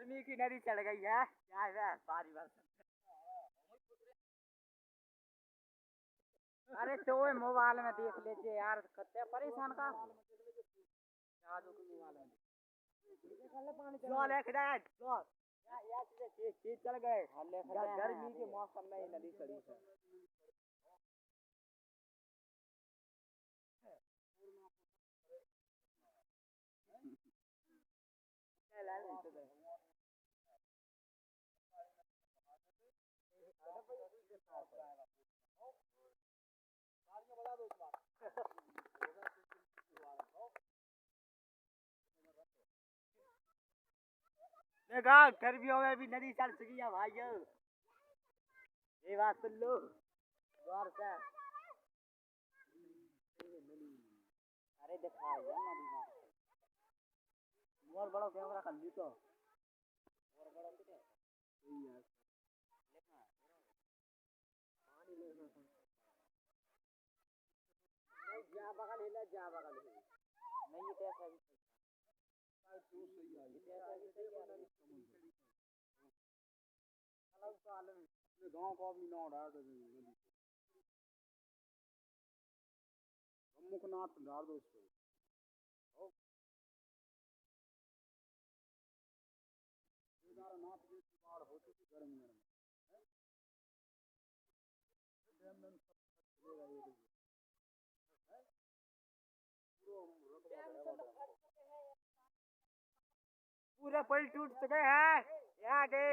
गर्मी की नदी चढ़ गई है क्या है सारी बात। अरे तो मोबाइल में देख लीजिए यार कत्ते परेशान का जादू के मोबाइल में जो लिख दे जो या चीज चल गए गर्मी के मौसम में नदी चढ़ी है। देखा गर्मियों में भी नदी चल चुकी है भाइयों ये बात सुन लो गौर से। अरे दिखा यार नदी में बहुत बड़ा कैमरा कर ली तो और बड़ा कितना यार पानी ले जा बगल हिला जा बगल नहीं ये कैसा भी जो सही है ये कैसा भी सही है अलग साल में अपने गांव को भी ना उड़ा दे नदी मुखनाथ डाल दो उसको केदारनाथ की बाढ़ हो चुकी गर्मी में डैम में सब चलेगा ये पूरे पुल टूट चुके हैं यहाँ के